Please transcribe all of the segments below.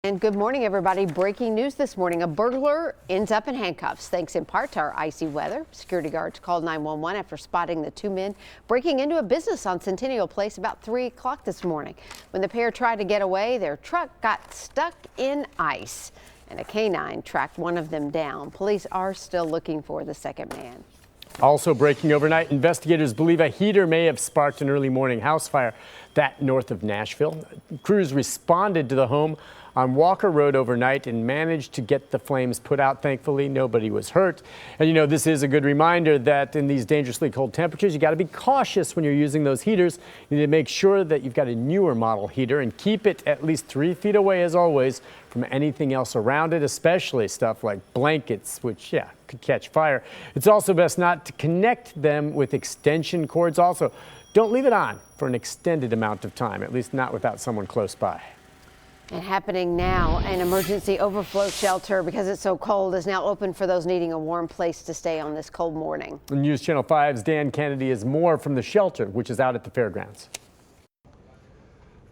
And good morning, everybody. Breaking news this morning. A burglar ends up in handcuffs thanks in part to our icy weather. Security guards called 911 after spotting the two men breaking into a business on Centennial Place about 3 o'clock this morning. When the pair tried to get away, their truck got stuck in ice and a canine tracked one of them down. Police are still looking for the second man. Also breaking overnight, investigators believe a heater may have sparked an early morning house fire that north of Nashville. Crews responded to the home on Walker Road overnight and managed to get the flames put out. Thankfully, nobody was hurt. And you know, this is a good reminder that in these dangerously cold temperatures, you got to be cautious when you're using those heaters. You need to make sure that you've got a newer model heater and keep it at least 3 feet away, as always, from anything else around it, especially stuff like blankets, which, yeah, could catch fire. It's also best not to connect them with extension cords. Also, don't leave it on for an extended amount of time, at least not without someone close by. And happening now, an emergency overflow shelter, because it's so cold, is now open for those needing a warm place to stay on this cold morning. News Channel 5's Dan Kennedy has more from the shelter, which is out at the fairgrounds.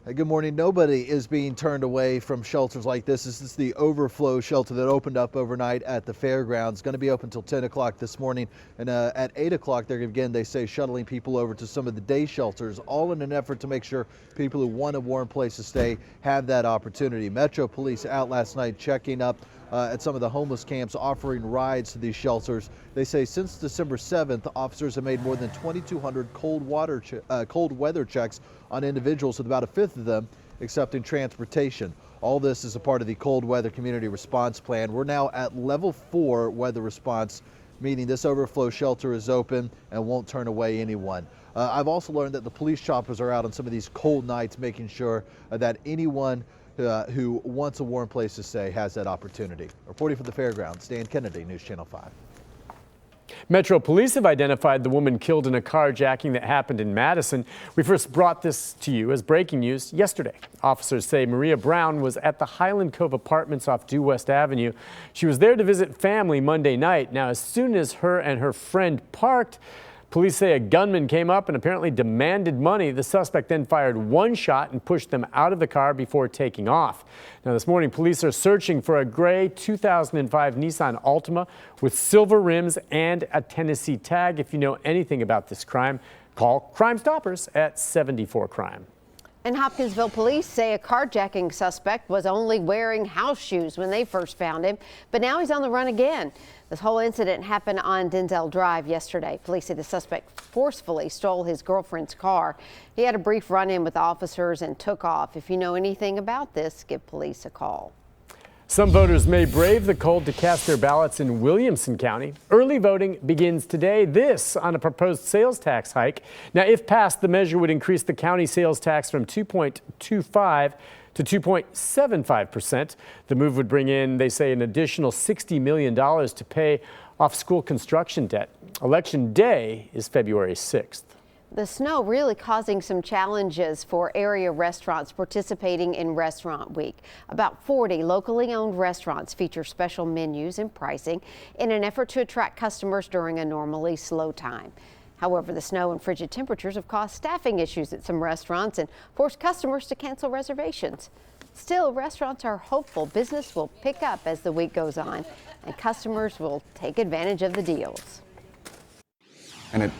Hey, good morning. Nobody is being turned away from shelters like this. This is the overflow shelter that opened up overnight at the fairgrounds. Going to be open until 10 o'clock this morning. And at 8 o'clock, they're again, they say, shuttling people over to some of the day shelters, all in an effort to make sure people who want a warm place to stay have that opportunity. Metro Police out last night checking up at some of the homeless camps, offering rides to these shelters. They say since December 7th, officers have made more than 2,200 cold weather checks on individuals, with about a fifth of them accepting transportation. All this is a part of the cold weather community response plan. We're now at level 4 weather response, meaning this overflow shelter is open and won't turn away anyone. I've also learned that the police choppers are out on some of these cold nights, making sure that anyone who wants a warm place to stay has that opportunity. Reporting from the fairgrounds, Dan Kennedy, News Channel 5. Metro Police have identified the woman killed in a carjacking that happened in Madison. We first brought this to you as breaking news yesterday. Officers say Maria Brown was at the Highland Cove Apartments off Due West Avenue. She was there to visit family Monday night. Now, as soon as her and her friend parked, police say a gunman came up and apparently demanded money. The suspect then fired one shot and pushed them out of the car before taking off. Now, this morning, police are searching for a gray 2005 Nissan Altima with silver rims and a Tennessee tag. If you know anything about this crime, call Crime Stoppers at 74 Crime. And Hopkinsville police say a carjacking suspect was only wearing house shoes when they first found him, but now he's on the run again. This whole incident happened on Denzel Drive yesterday. Police say the suspect forcefully stole his girlfriend's car. He had a brief run-in with officers and took off. If you know anything about this, give police a call. Some voters may brave the cold to cast their ballots in Williamson County. Early voting begins today. This on a proposed sales tax hike. Now, if passed, the measure would increase the county sales tax from 2.25 to 2.75%. The move would bring in, they say, an additional $60 million to pay off school construction debt. Election day is February 6th. The snow really causing some challenges for area restaurants participating in Restaurant Week. About 40 locally owned restaurants feature special menus and pricing in an effort to attract customers during a normally slow time. However, the snow and frigid temperatures have caused staffing issues at some restaurants and forced customers to cancel reservations. Still, restaurants are hopeful business will pick up as the week goes on and customers will take advantage of the deals. And it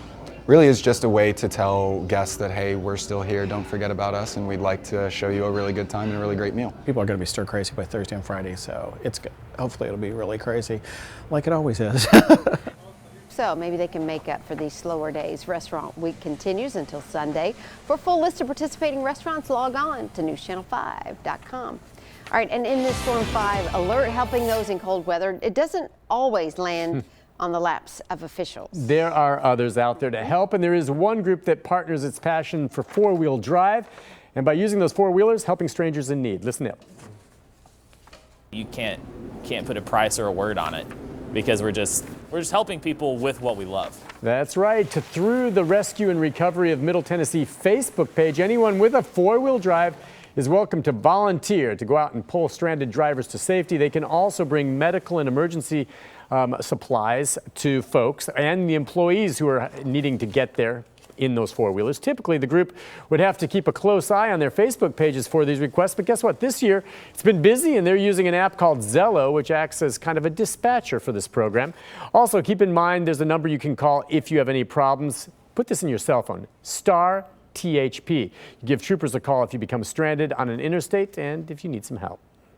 really is just a way to tell guests that, hey, we're still here, don't forget about us, and we'd like to show you a really good time and a really great meal. People are going to be stir crazy by Thursday and Friday, so it's good. Hopefully it'll be really crazy, like it always is. So maybe they can make up for these slower days. Restaurant Week continues until Sunday. For a full list of participating restaurants, log on to newschannel5.com. All right, and in this Storm 5 alert helping those in cold weather, it doesn't always land on the laps of officials. There are others out there to help, and there is one group that partners its passion for four-wheel drive, and by using those four-wheelers, helping strangers in need. Listen up. You can't put a price or a word on it because we're just helping people with what we love. That's right. Through the Rescue and Recovery of Middle Tennessee Facebook page, anyone with a four-wheel drive is welcome to volunteer to go out and pull stranded drivers to safety. They can also bring medical and emergency supplies to folks and the employees who are needing to get there in those four-wheelers. Typically, the group would have to keep a close eye on their Facebook pages for these requests, but guess what? This year, it's been busy, and they're using an app called Zello, which acts as kind of a dispatcher for this program. Also, keep in mind there's a number you can call if you have any problems. Put this in your cell phone, star THP. You give troopers a call if you become stranded on an interstate and if you need some help.